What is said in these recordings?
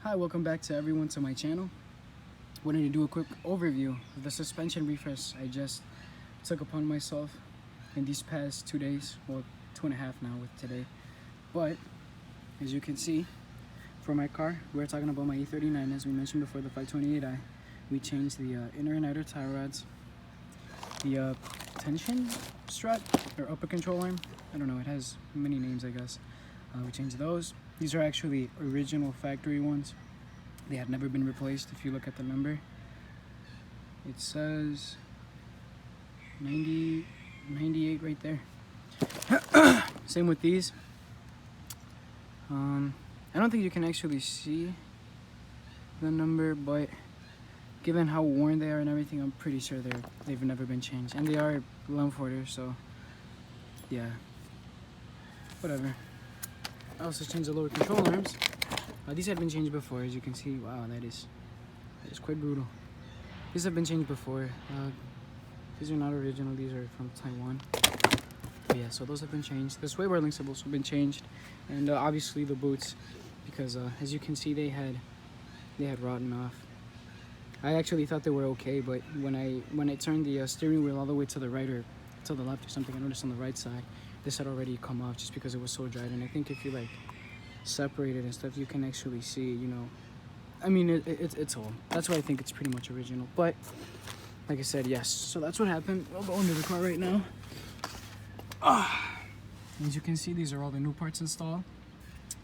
Hi, welcome back to everyone to my channel. Wanted to do a quick overview of the suspension refresh I just took upon myself in these past 2 days, well 2.5 now with today. But as you can see, for my car, we're talking about my E39, as we mentioned before, the 528i. We changed the inner and outer tie rods, the tension strut or upper control arm. I don't know, it has many names, I guess. We changed those. These are actually original factory ones. They had never been replaced. If you look at the number, it says 98 right there. Same with these. I don't think you can actually see the number, but given how worn they are and everything, I'm pretty sure they've never been changed. And they are Lemforder, so yeah, whatever. I also changed the lower control arms. These had been changed before, as you can see. Wow, that is quite brutal. These have been changed before. These are not original. These are from Taiwan. But yeah, so those have been changed. The sway bar links have also been changed, and obviously the boots, because as you can see, they had rotten off. I actually thought they were okay, but when I turned the steering wheel all the way to the right or to the left or something, I noticed on the right side this had already come off just because it was so dried. And I think if you like separate it and stuff, you can actually see, you know, I mean, it's old. That's why I think it's pretty much original. But like I said, yes, so that's what happened. I'll go into the car right now. As you can see, these are all the new parts installed.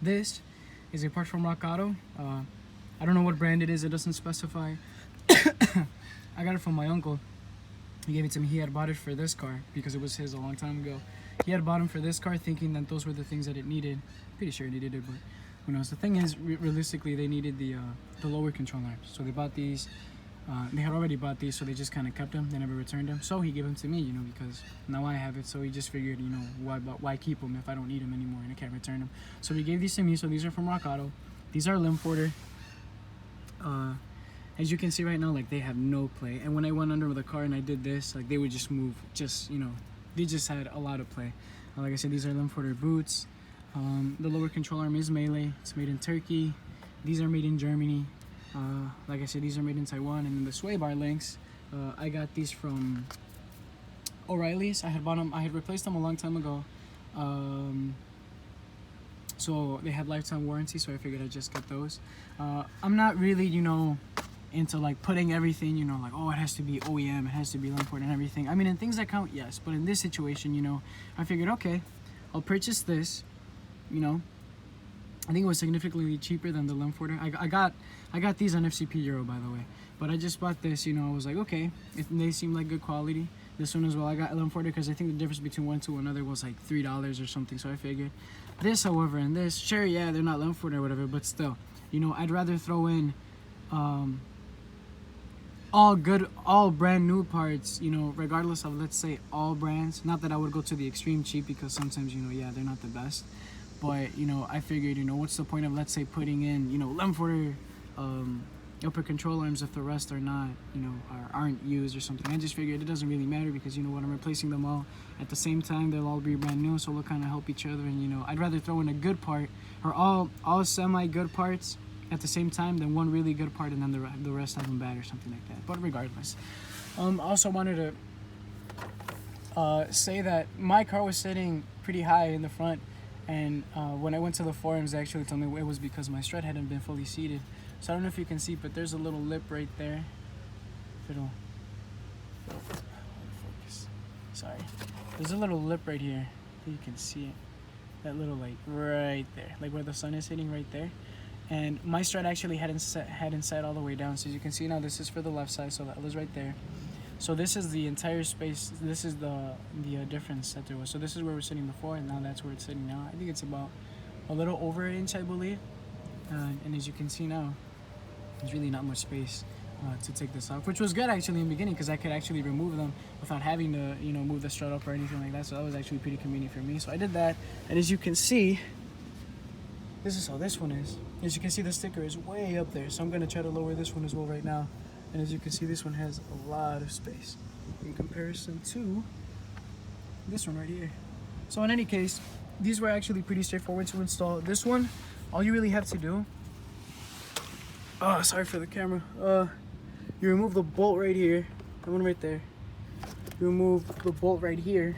This is a part from Rock Auto. I don't know what brand it is, it doesn't specify. I got it from my uncle. He gave it to me. He had bought it for this car because it was his a long time ago. He had bought them for this car thinking that those were the things that it needed. Pretty sure it needed it, but who knows. The thing is, realistically, they needed the lower control arms. So they bought these. They had already bought these, so they just kind of kept them. They never returned them. So he gave them to me, you know, because now I have it. So he just figured, you know, why keep them if I don't need them anymore and I can't return them. So he gave these to me. So these are from Rock Auto. These are Lemforder. As you can see right now, like, they have no play. And when I went under the car and I did this, like, they would just move, just, you know, they just had a lot of play. Like I said, these are Lemforder boots. The lower control arm is melee. It's made in Turkey. These are made in Germany. Like I said, these are made in Taiwan. And then the sway bar links, I got these from O'Reilly's. I had bought them. I had replaced them a long time ago. So they had lifetime warranty, so I figured I'd just get those. I'm not really, you know, into like putting everything, you know, like, oh, it has to be OEM, it has to be Lemforder and everything. I mean, in things that count, yes, but in this situation, you know, I figured, okay, I'll purchase this, you know. I think it was significantly cheaper than the Lemforder. I got these on FCP Euro, by the way, but I just bought this, you know. I was like, okay, they seem like good quality. This one as well, I got Lemforder because I think the difference between one to another was like $3 or something, so I figured. This, however, and this, sure, yeah, they're not Lemforder or whatever, but still, you know, I'd rather throw in all brand new parts, you know, regardless of, let's say, all brands. Not that I would go to the extreme cheap, because sometimes, you know, yeah, they're not the best, but, you know, I figured, you know, what's the point of, let's say, putting in, you know, Lemforder upper control arms if the rest are not, you know, aren't used or something. I just figured it doesn't really matter, because, you know, when I'm replacing them all at the same time, they'll all be brand new, so we'll kind of help each other. And, you know, I'd rather throw in a good part, or all semi good parts at the same time, than one really good part and then the rest of them bad or something like that. But regardless, I also wanted to say that my car was sitting pretty high in the front, and when I went to the forums, they actually told me it was because my strut hadn't been fully seated. So I don't know if you can see, but there's a little lip right there. If it'll focus. Sorry. There's a little lip right here. You can see it. That little, like, right there, like where the sun is hitting right there. And my strut actually hadn't set all the way down. So as you can see now, this is for the left side, so that was right there. So this is the entire space. This is the difference that there was. So this is where we're sitting before, and now that's where it's sitting now. I think it's about a little over an inch, I believe. And as you can see now, there's really not much space to take this off, which was good actually in the beginning, because I could actually remove them without having to, you know, move the strut up or anything like that. So that was actually pretty convenient for me. So I did that, and as you can see, this is how this one is. As you can see, the sticker is way up there, so I'm gonna try to lower this one as well right now. And as you can see, this one has a lot of space in comparison to this one right here. So in any case, these were actually pretty straightforward to install. This one, all you really have to do Oh, sorry for the camera. You remove the bolt right here, the one right there. You remove the bolt right here,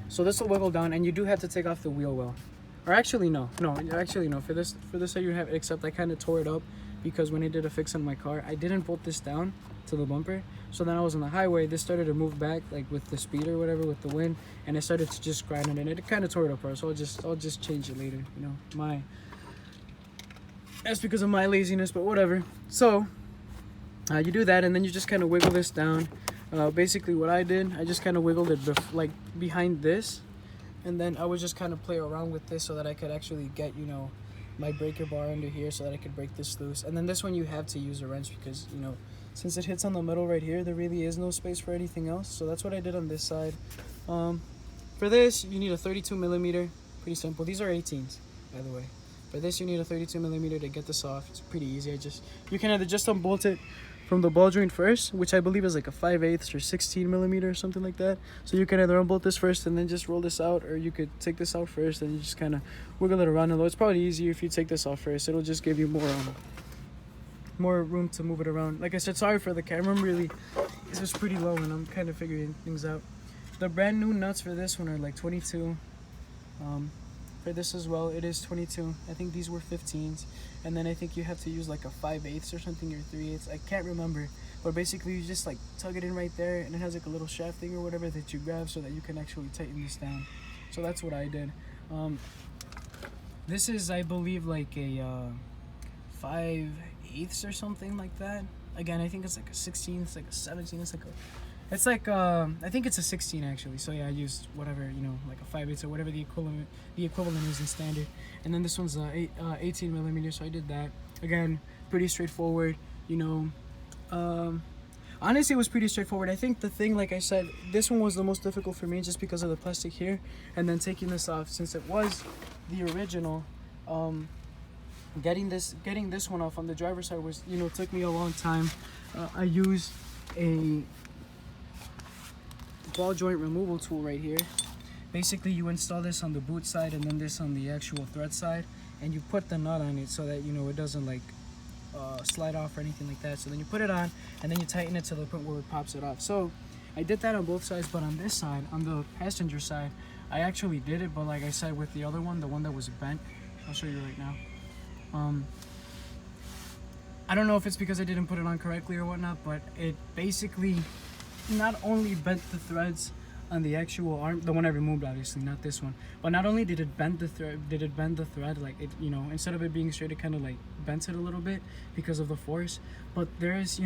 so this will wiggle down, and you do have to take off the wheel well. Or actually no. For this side you have it, except I kind of tore it up because when I did a fix on my car, I didn't bolt this down to the bumper. So then I was on the highway, this started to move back, like with the speed or whatever, with the wind, and it started to just grind on it, and it kind of tore it apart. So I'll just change it later. You know, that's because of my laziness, but whatever. So you do that, and then you just kind of wiggle this down. Basically what I did, I just kind of wiggled it like behind this, and then I would just kind of play around with this so that I could actually get, you know, my breaker bar under here so that I could break this loose. And then this one you have to use a wrench because, you know, since it hits on the middle right here, there really is no space for anything else. So that's what I did on this side. For this, you need a 32 millimeter. Pretty simple. These are 18s, by the way. For this, you need a 32 millimeter to get this off. It's pretty easy. You can either just unbolt it from the ball joint first, which I believe is like a 5/8 or 16 millimeter or something like that. So you can either unbolt this first and then just roll this out, or you could take this out first and you just kind of wiggle it around. Although it's probably easier if you take this off first. It'll just give you more room to move it around. Like I said, sorry for the camera. This was pretty low and I'm kind of figuring things out. The brand new nuts for this one are like 22. For this as well, it is 22. I think these were 15s, and then I think you have to use like a 5/8 or something, or 3/8. I can't remember, but basically you just like tug it in right there, and it has like a little shaft thing or whatever that you grab so that you can actually tighten this down. So that's what I did. This is, I believe, like a 5/8 or something like that. Again, I think it's like a 16. It's like a 17. It's like I think it's a 16 actually. So yeah, I used whatever, you know, like a 5/8 or whatever the equivalent is in standard. And then this one's 18 millimeters. So I did that. Again, pretty straightforward. You know, honestly, it was pretty straightforward. I think the thing, like I said, this one was the most difficult for me just because of the plastic here, and then taking this off since it was the original. Getting this one off on the driver's side was, you know, took me a long time. I used a ball joint removal tool right here. Basically, you install this on the boot side and then this on the actual thread side, and you put the nut on it so that, you know, it doesn't like slide off or anything like that. So then you put it on and then you tighten it to the point where it pops it off. So I did that on both sides, but on this side, on the passenger side, I actually did it, but like I said, with the other one, the one that was bent, I'll show you right now. I don't know if it's because I didn't put it on correctly or whatnot, but it basically not only bent the threads on the actual arm, the one I removed, obviously, not this one, but not only did it bend the thread, like it, you know, instead of it being straight, it kind of like bent it a little bit because of the force. But there is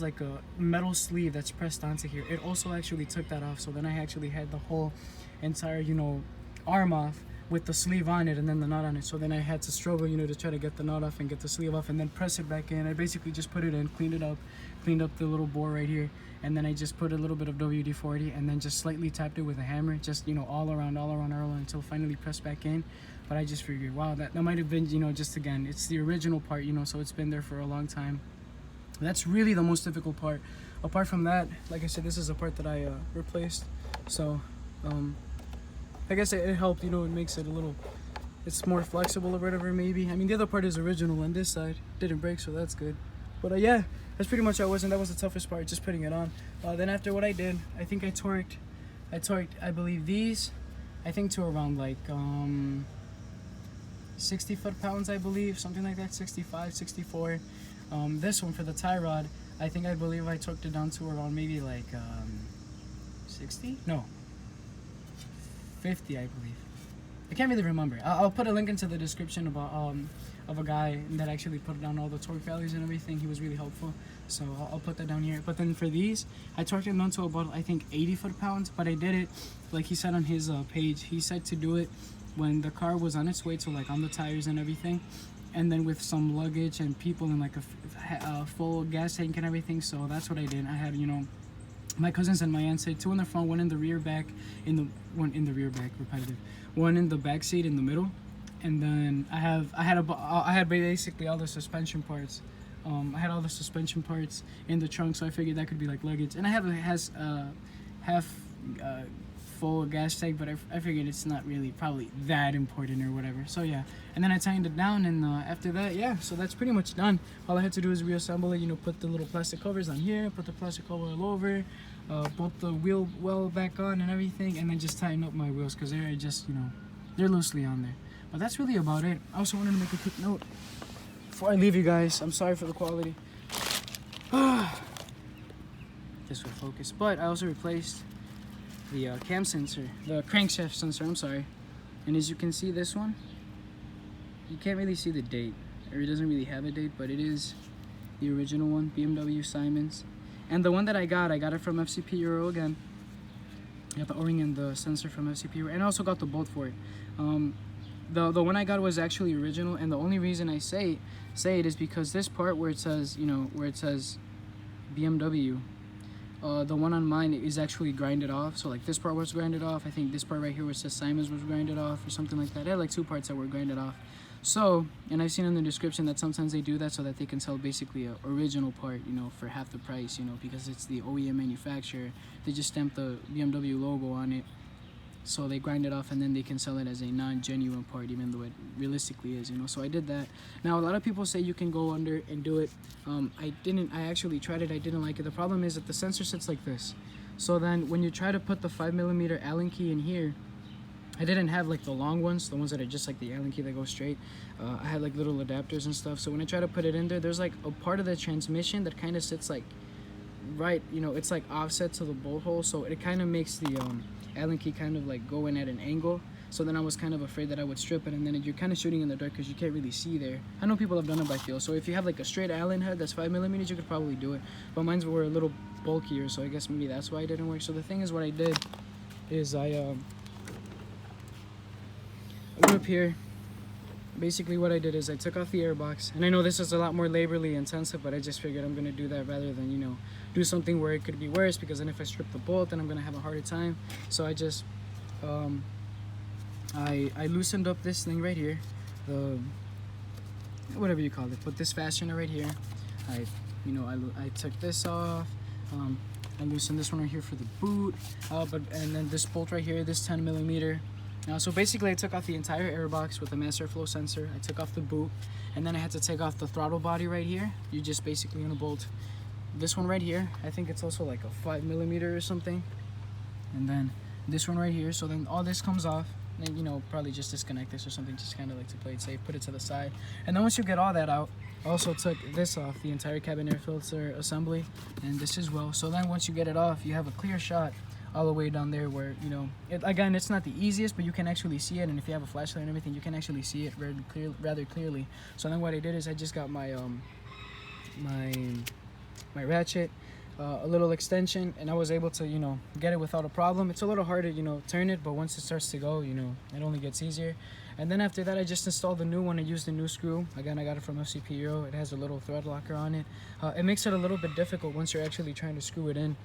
like a metal sleeve that's pressed onto here. It also actually took that off, so then I actually had the whole entire, you know, arm off with the sleeve on it and then the knot on it. So then I had to struggle, you know, to try to get the knot off and get the sleeve off and then press it back in. I basically just put it in, cleaned up the little bore right here, and then I just put a little bit of WD-40 and then just slightly tapped it with a hammer, just, you know, all around until finally pressed back in. But I just figured, wow, that might have been, you know, just, again, it's the original part, you know, so it's been there for a long time. That's really the most difficult part. Apart from that, like I said, this is a part that I replaced. So I guess it helped, you know, it makes it a little, it's more flexible or whatever, maybe. I mean, the other part is original on this side, didn't break, so that's good. But yeah, that's pretty much how it was, and that was the toughest part, just putting it on. Then after what I did, I think I torqued, I believe these, I think to around like 60 foot-pounds, I believe, something like that, 65, 64. This one for the tie rod, I believe I torqued it down to around maybe like 60? No. 50, I believe. I can't really remember. I'll put a link into the description about of a guy that actually put down all the torque values and everything. He was really helpful, so I'll put that down here. But then for these, I torqued it down to about, I think, 80 foot-pounds. But I did it, like he said on his page, he said to do it when the car was on its way to, like, on the tires and everything, and then with some luggage and people and like a full gas tank and everything. So that's what I did. I had, you know, my cousins and my aunt said 2 in the front, 1 in the rear back, one in the back seat in the middle, and then I had basically all the suspension parts. I had all the suspension parts in the trunk, so I figured that could be like luggage. And I have half full gas tank, but I figured it's not really probably that important or whatever. So yeah, and then I tightened it down, and after that, yeah, so that's pretty much done. All I had to do is reassemble it, you know, put the little plastic covers on here, put the plastic cover all over, bolt the wheel well back on and everything, and then just tighten up my wheels because they're just, you know, they're loosely on there. But that's really about it. I also wanted to make a quick note before I leave you guys. I'm sorry for the quality. This will focus, but I also replaced the cam sensor, the crankshaft sensor, I'm sorry. And as you can see, this one, you can't really see the date, or it doesn't really have a date, but it is the original one, BMW Simons. And the one that I got it from FCP Euro again. I got the O-ring and the sensor from FCP Euro, and I also got the bolt for it. The one I got was actually original, and the only reason I say it is because this part where it says, you know, where it says BMW, the one on mine is actually grinded off. So like this part was grinded off. I think this part right here where it says Simons was grinded off or something like that. I had like 2 parts that were grinded off. So, and I've seen in the description that sometimes they do that so that they can sell basically a original part, you know, for half the price, you know, because it's the OEM manufacturer. They just stamp the BMW logo on it. So they grind it off and then they can sell it as a non-genuine part, even though it realistically is, you know. So I did that. Now a lot of people say you can go under and do it. I actually tried it. I didn't like it. The problem is that the sensor sits like this. So then when you try to put the 5mm Allen key in here, I didn't have like the long ones, the ones that are just like the Allen key that go straight. I had like little adapters and stuff. So when I try to put it in there, there's like a part of the transmission that kind of sits like right, you know, it's like offset to the bolt hole. So it kind of makes the Allen key kind of like go in at an angle. So then I was kind of afraid that I would strip it, and then you're kind of shooting in the dark because you can't really see there. I know people have done it by feel. So if you have like a straight Allen head that's 5mm, you could probably do it. But mine were a little bulkier, so I guess maybe that's why it didn't work. So the thing is, what I did is I went up here. Basically what I did is I took off the airbox, and I know this is a lot more laborly intensive, but I just figured I'm gonna do that rather than, you know, do something where it could be worse, because then if I strip the bolt, then I'm gonna have a harder time. So I just I loosened up this thing right here, the whatever you call it, but this fastener right here. I took this off. I loosened this one right here for the boot, and then this bolt right here, this 10mm. So basically I took off the entire airbox with the master flow sensor. I took off the boot, and then I had to take off the throttle body right here. You just basically gonna bolt this one right here. I think it's also like a 5mm or something, and then this one right here. So then all this comes off, and you know, probably just disconnect this or something, just kind of like to play it safe, put it to the side. And then once you get all that out, I also took this off, the entire cabin air filter assembly, and this as well. So then once you get it off, you have a clear shot all the way down there where, you know, again, it's not the easiest, but you can actually see it, and if you have a flashlight and everything, you can actually see it rather clearly. So then what I did is I just got my my ratchet, a little extension, and I was able to, you know, get it without a problem. It's a little hard to, you know, turn it, but once it starts to go, you know, it only gets easier. And then after that, I just installed the new one. I used a new screw. Again, I got it from FCP Euro. It has a little thread locker on it. It makes it a little bit difficult once you're actually trying to screw it in,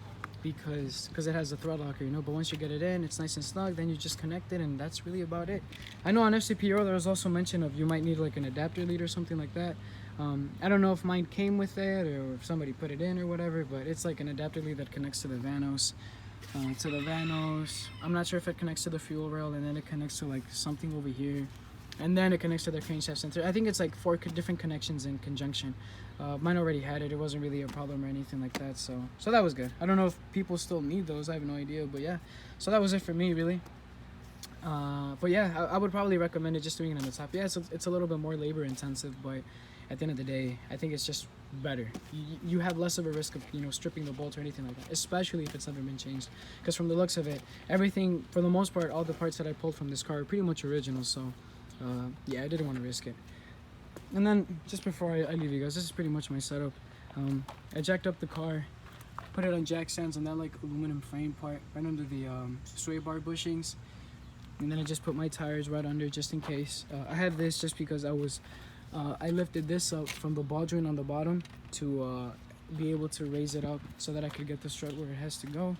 because it has a thread locker, you know. But once you get it in, it's nice and snug. Then you just connect it, and that's really about it. I know on FCP Euro there was also mention of you might need like an adapter lead or something like that. I don't know if mine came with that or if somebody put it in or whatever, but it's like an adapter lead that connects to the vanos. I'm not sure if it connects to the fuel rail, and then it connects to like something over here, and then it connects to the crankshaft sensor. I think it's like 4 different connections in conjunction. Mine already had it. It wasn't really a problem or anything like that, so that was good. I don't know if people still need those. I have no idea, but yeah. So that was it for me, really. But yeah, I would probably recommend it, just doing it on the top. Yeah, it's a little bit more labor intensive, but at the end of the day, I think it's just better. You have less of a risk of, you know, stripping the bolt or anything like that, especially if it's never been changed. Because from the looks of it, everything, for the most part, all the parts that I pulled from this car are pretty much original. So yeah, I didn't want to risk it. And then just before I leave you guys, this is pretty much my setup. I jacked up the car, put it on jack stands on that like aluminum frame part right under the sway bar bushings, and then I just put my tires right under just in case. I have this just because I lifted this up from the ball joint on the bottom to be able to raise it up so that I could get the strut where it has to go.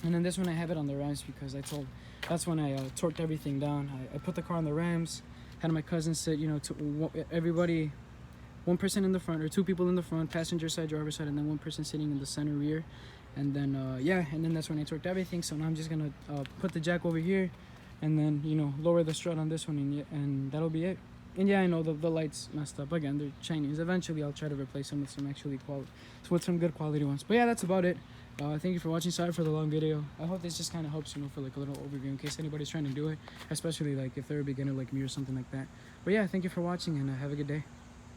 And then this one I have it on the rams because that's when I torqued everything down. I put the car on the rams, had my cousin sit, you know, everybody, one person in the front, or 2 people in the front, passenger side, driver side, and then 1 person sitting in the center rear. And then yeah, and then that's when I torqued everything. So now I'm just gonna put the jack over here, and then, you know, lower the strut on this one, and that'll be it. And yeah, I know the lights messed up again. They're Chinese. Eventually I'll try to replace them with some some good quality ones. But yeah, that's about it. Thank you for watching. Sorry for the long video. I hope this just kind of helps, you know, for like a little overview in case anybody's trying to do it, especially like if they're a beginner like me or something like that. But yeah, thank you for watching, and have a good day.